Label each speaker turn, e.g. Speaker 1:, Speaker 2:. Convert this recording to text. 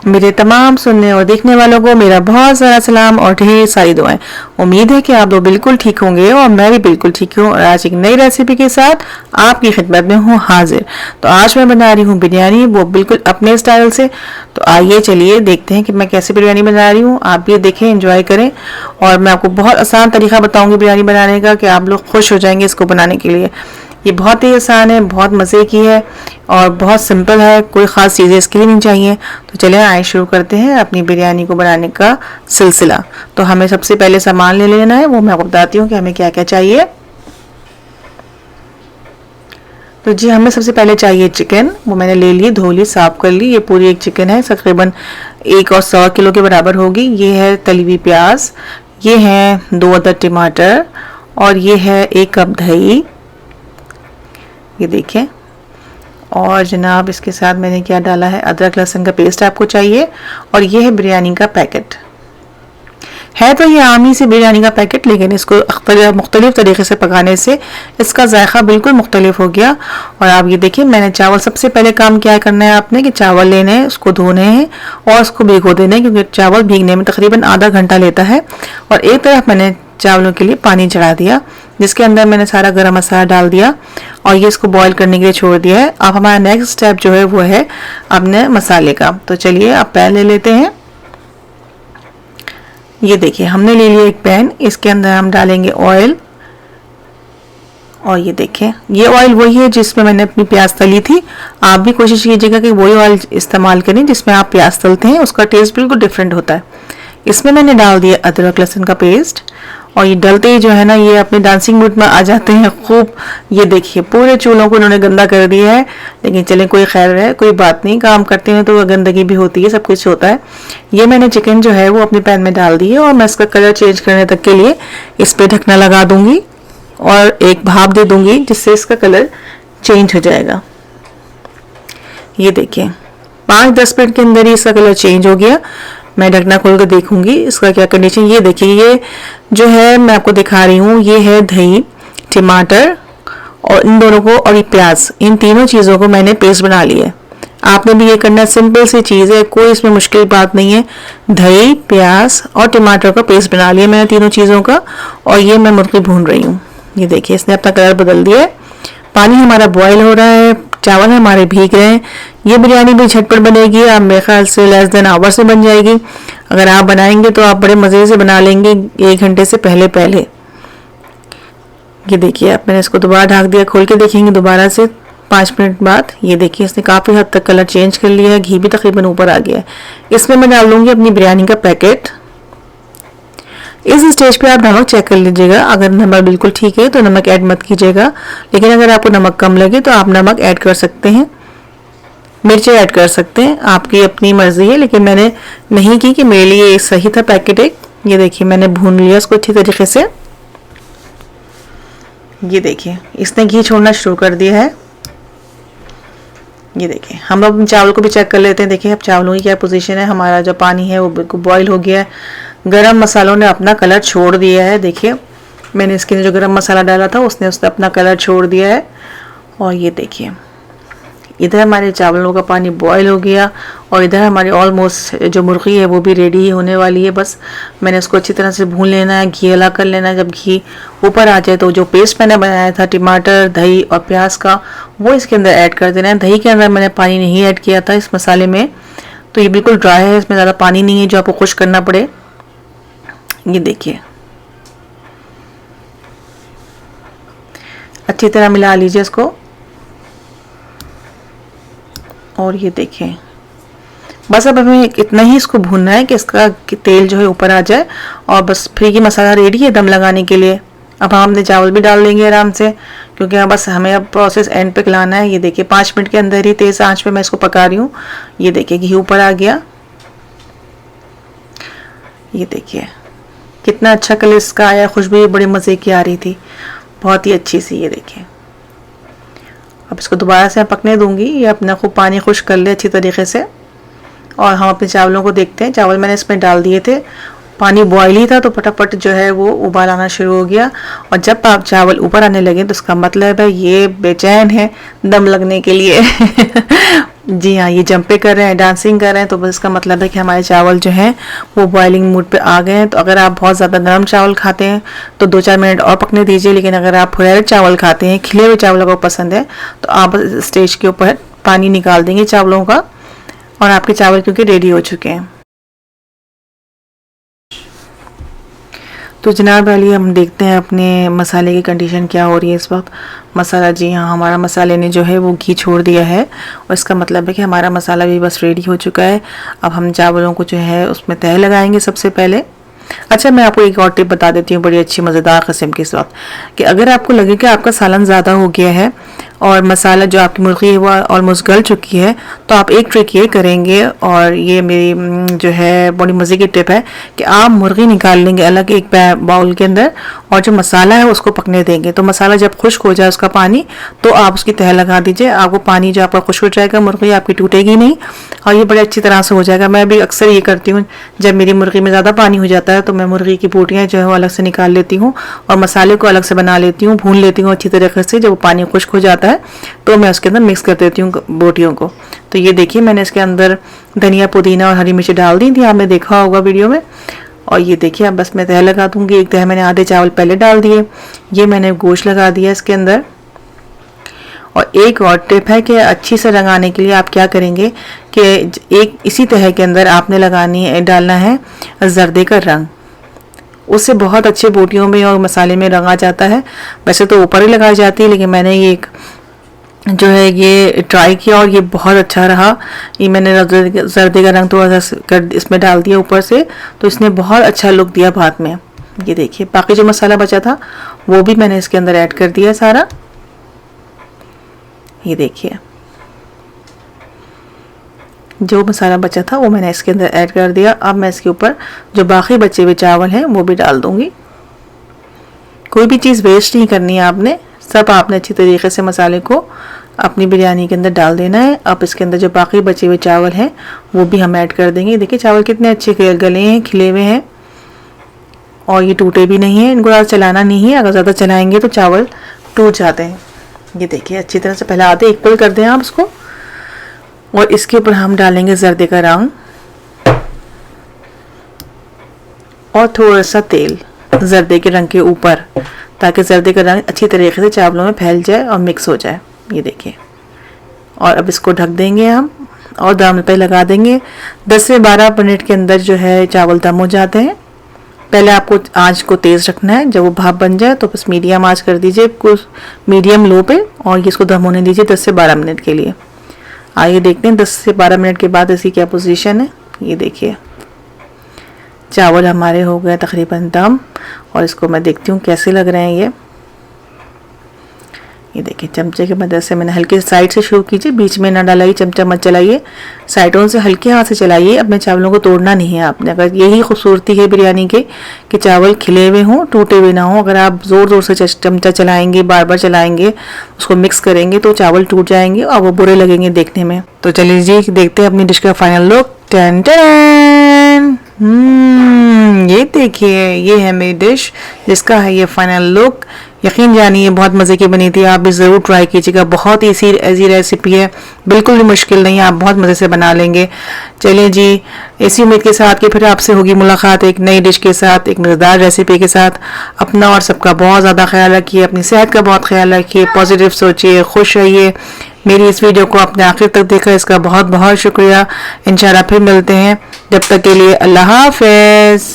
Speaker 1: मेरे तमाम सुनने और देखने वालों को मेरा बहुत सारा सलाम और ढेर सारी दुआएं। उम्मीद है कि आप लोग बिल्कुल ठीक होंगे और मैं भी बिल्कुल ठीक हूँ और आज एक नई रेसिपी के साथ आपकी खिदमत में हूँ हाजिर। तो आज मैं बना रही हूँ बिरयानी, वो बिल्कुल अपने स्टाइल से। तो आइए चलिए देखते हैं कि मैं कैसे बिरयानी बना रही हूँ। आप भी देखें, एंजॉय करें और मैं आपको बहुत आसान तरीका बताऊँगी बिरयानी बनाने का कि आप लोग खुश हो जाएंगे इसको बनाने के लिए। ये बहुत ही आसान है, बहुत मज़े की है और बहुत सिंपल है, कोई ख़ास चीज़ें इसके लिए नहीं चाहिए। तो चलिए आइए शुरू करते हैं अपनी बिरयानी को बनाने का सिलसिला। तो हमें सबसे पहले सामान ले लेना है, वो मैं आपको बताती हूँ कि हमें क्या क्या चाहिए। तो जी हमें सबसे पहले चाहिए चिकन, वो मैंने ले ली, धो ली, साफ कर ली। ये पूरी एक चिकन है, तकरीबन 1 और 1.25 किलो के बराबर होगी। ये है तली हुई प्याज, ये है 2 अदद टमाटर और ये है 1 कप दही, ये देखें। और जनाब इसके साथ मैंने क्या डाला है, अदरक लहसुन का पेस्ट आपको चाहिए और ये है बिरयानी का पैकेट। है तो ये आम ही से बिरयानी का पैकेट, लेकिन इसको मुख्तलिफ तरीके से पकाने से इसका जायका बिल्कुल मुख्तलिफ हो गया। और आप ये देखिए, मैंने चावल, सबसे पहले काम क्या करना है आपने कि चावल लेने हैं, उसको धोने हैं और उसको भिगो देने हैं, क्योंकि चावल भीगने में तकरीबन आधा घंटा लेता है। और एक तरफ मैंने चावलों के लिए पानी चढ़ा दिया, जिसके अंदर मैंने सारा गरम मसाला डाल दिया और ये इसको बॉईल करने के लिए छोड़ दिया है। अब हमारा नेक्स्ट स्टेप जो है वो है अपने मसाले का। तो चलिए अब पैन ले लेते हैं। ये देखिए हमने ले लिया एक पैन, इसके अंदर हम डालेंगे ऑयल। और ये देखें, ये ऑयल वही है जिसमें मैंने अपनी प्याज तली थी। आप भी कोशिश कीजिएगा कि वही ऑयल इस्तेमाल करें जिसमें आप प्याज तलते हैं, उसका टेस्ट बिल्कुल डिफरेंट होता है। इसमें मैंने डाल दिया अदरक लहसुन का पेस्ट और ये डलते ही जो है ना, ये अपने डांसिंग मूड में आ जाते हैं खूब। ये देखिए पूरे चूल्हों को इन्होंने गंदा कर दिया है, लेकिन चलें कोई खैर है, कोई बात नहीं, काम करते हैं तो गंदगी भी होती है, सब कुछ होता है। ये मैंने चिकन जो है वो अपने पैन में डाल दी है और मैं इसका कलर चेंज करने तक के लिए इस पर ढकना लगा दूंगी और एक भाप दे दूंगी, जिससे इसका कलर चेंज हो जाएगा। ये देखिए 5-10 मिनट के अंदर ही इसका कलर चेंज हो गया। मैं ढकना खोल कर देखूंगी इसका क्या कंडीशन। ये देखिए, ये जो है मैं आपको दिखा रही हूँ, ये है दही, टमाटर और इन दोनों को और ये प्याज, इन तीनों चीज़ों को मैंने पेस्ट बना लिया है। आपने भी ये करना, सिंपल सी चीज़ है, कोई इसमें मुश्किल बात नहीं है। दही, प्याज और टमाटर का पेस्ट बना लिया मैंने तीनों चीज़ों का। और ये मैं मुर्गी भून रही हूँ। ये देखिए इसने अपना कलर बदल दिया है, पानी हमारा बॉयल हो रहा है, चावल हमारे भीग रहे हैं। ये बिरयानी भी झटपट बनेगी, आप मेरे ख्याल से लेस देन आवर से बन जाएगी। अगर आप बनाएंगे तो आप बड़े मज़े से बना लेंगे 1 घंटे से पहले पहले। ये देखिए अब मैंने इसको दोबारा ढक दिया, खोल के देखेंगे दोबारा से 5 मिनट बाद। ये देखिए इसने काफ़ी हद तक कलर चेंज कर लिया है, घी भी तकरीबन ऊपर आ गया है। इसमें मैं डाल लूँगी अपनी बिरयानी का पैकेट। इस स्टेज पे आप नमक चेक कर लीजिएगा, अगर नमक बिल्कुल ठीक है तो नमक ऐड मत कीजिएगा, लेकिन अगर आपको नमक कम लगे तो आप नमक ऐड कर सकते हैं, मिर्ची ऐड कर सकते हैं, आपकी अपनी मर्जी है। लेकिन मैंने नहीं की कि मेरे लिए सही था पैकेट एक। ये देखिए मैंने भून लिया इसको अच्छी तरीके से। ये देखिए इसने घी छोड़ना शुरू कर दिया है। ये देखिए हम लोग चावल को भी चेक कर लेते हैं। देखिए अब चावलों की क्या पोजीशन है, हमारा जो पानी है वो बिल्कुल बॉईल हो गया है, गरम मसालों ने अपना कलर छोड़ दिया है। देखिए मैंने इसके अंदर जो गरम मसाला डाला था उसने अपना कलर छोड़ दिया है। और ये देखिए इधर हमारे चावलों का पानी बॉईल हो गया और इधर हमारी ऑलमोस्ट जो मुर्गी है वो भी रेडी होने वाली है। बस मैंने उसको अच्छी तरह से भून लेना है, घी हला कर लेना है। जब घी ऊपर आ जाए तो जो पेस्ट मैंने बनाया था टमाटर, दही और प्याज का, वो इसके अंदर ऐड कर देना है। दही के अंदर मैंने पानी नहीं ऐड किया था इस मसाले में, तो ये बिल्कुल ड्राई है, इसमें ज़्यादा पानी नहीं है जो आपको खुश करना पड़े। ये देखिए अच्छी तरह मिला लीजिए इसको। और ये देखिए बस अब हमें इतना ही इसको भूनना है कि इसका तेल जो है ऊपर आ जाए और बस फिर ये मसाला रेडी है दम लगाने के लिए। अब हम अपने चावल भी डाल देंगे आराम से, क्योंकि बस हमें अब प्रोसेस एंड पे लाना है। ये देखिए 5 मिनट के अंदर ही तेज आंच पे मैं इसको पका रही हूँ। ये देखिए घी ऊपर आ गया, ये देखिए कितना अच्छा कलर इसका आया, खुशबू बड़ी मज़े की आ रही थी, बहुत ही अच्छी सी। ये देखिए अब इसको दोबारा से पकने दूंगी, ये अपना खूब पानी खुश कर ले अच्छी तरीके से। और हम अपने चावलों को देखते हैं। चावल मैंने इसमें डाल दिए थे, पानी बॉयल ही था तो फटाफट जो है वो उबाल आना शुरू हो गया। और जब आप चावल ऊपर आने लगे तो इसका मतलब है ये बेचैन है दम लगने के लिए जी हाँ, ये जंपे कर रहे हैं, डांसिंग कर रहे हैं, तो बस इसका मतलब है कि हमारे चावल जो हैं वो बॉइलिंग मूड पे आ गए हैं। तो अगर आप बहुत ज़्यादा नरम चावल खाते हैं तो 2-4 मिनट और पकने दीजिए, लेकिन अगर आप फुलैरे चावल खाते हैं, खिले हुए चावल को पसंद है, तो आप इस स्टेज के ऊपर पानी निकाल देंगे चावलों का और आपके चावल क्योंकि रेडी हो चुके हैं। तो जनाब अली, हम देखते हैं अपने मसाले की कंडीशन क्या हो रही है इस वक्त। मसाला, जी हाँ, हमारा मसाले ने जो है वो घी छोड़ दिया है और इसका मतलब है कि हमारा मसाला भी बस रेडी हो चुका है। अब हम चावलों को जो है उसमें तह लगाएंगे सबसे पहले। अच्छा, मैं आपको एक और टिप बता देती हूँ, बड़ी अच्छी मज़ेदार किस्म की इस वक्त, कि अगर आपको लगे कि आपका सालन ज़्यादा हो गया है और मसाला जो आपकी मुर्गी है वो ऑलमोस्ट गल चुकी है, तो आप एक ट्रिक ये करेंगे, और ये मेरी जो है बड़ी मज़े की टिप है, कि आप मुर्गी निकाल लेंगे अलग एक बाउल के अंदर और जो मसाला है उसको पकने देंगे। तो मसाला जब खुश्क हो जाए उसका पानी, तो आप उसकी तह लगा दीजिए। आपको पानी जो आपका खुश्क हो जाएगा, मुर्गी आपकी टूटेगी नहीं और ये बड़े अच्छी तरह से हो जाएगा। मैं भी अक्सर ये करती हूँ, जब मेरी मुर्गी में ज़्यादा पानी हो जाता है तो मैं मुर्गी की बोटियाँ जो है वो अलग से निकाल लेती हूँ और मसाले को अलग से बना लेती हूँ, भून लेती हूँ अच्छी तरीके से। जब वो पानी खुश्क हो जाता है तो मैं उसके अंदर मिक्स कर देती हूँ बोटियों को। तो ये देखिए, मैंने इसके अंदर धनिया, पुदीना और हरी मिर्च डाल दी थी, आपने देखा होगा वीडियो में। और ये देखिए, अब बस मैं तह लगा दूंगी। एक तह मैंने आधे चावल पहले डाल दिए, ये मैंने गोश्त लगा दिया इसके अंदर। और एक और टिप है कि अच्छी से लगाने के लिए आप क्या करेंगे कि एक इसी तह के अंदर आपने डालना है जर्दे का रंग। उससे बहुत अच्छे बोटियों में और मसाले में रंग आ जाता है। वैसे तो ऊपर ही लगाई जाती है, लेकिन मैंने ये एक जो है ये ट्राई किया और ये बहुत अच्छा रहा। ये मैंने जर्दे का रंग थोड़ा सा कर इसमें डाल दिया ऊपर से, तो इसने बहुत अच्छा लुक दिया बाद में। ये देखिए, बाकी जो मसाला बचा था वो भी मैंने इसके अंदर ऐड कर दिया सारा। ये देखिए, जो मसाला बचा था वो मैंने इसके अंदर ऐड कर दिया। अब मैं इसके ऊपर जो बाकी बचे हुए चावल हैं वो भी डाल दूंगी। कोई भी चीज़ वेस्ट नहीं करनी है आपने, सब आपने अच्छी तरीके से मसाले को अपनी बिरयानी के अंदर डाल देना है। अब इसके अंदर जो बाकी बचे हुए चावल हैं वो भी हम ऐड कर देंगे। देखिए चावल कितने अच्छे गले हैं, खिले हुए हैं और ये टूटे भी नहीं हैं। इनको ज़्यादा चलाना नहीं है, अगर ज़्यादा चलाएंगे तो चावल टूट जाते हैं। ये देखिए, अच्छी तरह से पहले आधे इक्वल कर दें आप इसको, और इसके ऊपर हम डालेंगे जर्दे का रंग और थोड़ा सा तेल जर्दे के रंग के ऊपर, ताकि जर्दे का रंग अच्छी तरीके से चावलों में फैल जाए और मिक्स हो जाए। ये देखिए, और अब इसको ढक देंगे हम और दम पे लगा देंगे। 10 से 12 मिनट के अंदर जो है चावल दम हो जाते हैं। पहले आपको आंच को तेज़ रखना है, जब वो भाप बन जाए तो बस मीडियम आंच कर दीजिए कुछ मीडियम लो पे, और ये इसको दम होने दीजिए 10 से 12 मिनट के लिए। आइए देखते हैं 10 से 12 मिनट के बाद इसकी क्या पोजीशन है। ये देखिए, चावल हमारे हो गए तकरीबन दम, और इसको मैं देखती हूँ कैसे लग रहे हैं ये देखिए, चमचे की मदद से मैंने हल्के साइड से शुरू कीजिए, बीच में ना डालिए, चमचा मत चलाइए, साइडों से हल्के हाथ से चलाइए। अपने चावलों को तोड़ना नहीं है आपने। अगर यही खूबसूरती है बिरयानी के कि चावल खिले हुए हों, टूटे हुए ना हों। अगर आप ज़ोर ज़ोर से चमचा चलाएंगे, बार बार चलाएंगे, उसको मिक्स करेंगे, तो चावल टूट जाएंगे और वो बुरे लगेंगे देखने में। तो चलिए जी, देखते हैं अपनी डिश का फाइनल लुक। टेन टेन, ये देखिए, ये है मेरी डिश जिसका है ये फाइनल लुक। यकीन जानिए बहुत मज़े की बनी थी, आप भी ज़रूर ट्राई कीजिएगा। बहुत ही इजी रेसिपी है, बिल्कुल भी मुश्किल नहीं है, आप बहुत मज़े से बना लेंगे। चलिए जी, इसी उम्मीद के साथ कि फिर आपसे होगी मुलाकात एक नई डिश के साथ, एक मज़ेदार रेसिपी के साथ। अपना और सबका बहुत ज़्यादा ख्याल रखिए, अपनी सेहत का बहुत ख्याल रखिए, पॉजिटिव सोचिए, खुश रहिए। मेरी इस वीडियो को आपने आखिर तक देखा, इसका बहुत बहुत शुक्रिया। इंशाल्लाह फिर मिलते हैं, जब तक के लिए अल्लाह हाफ़िज़।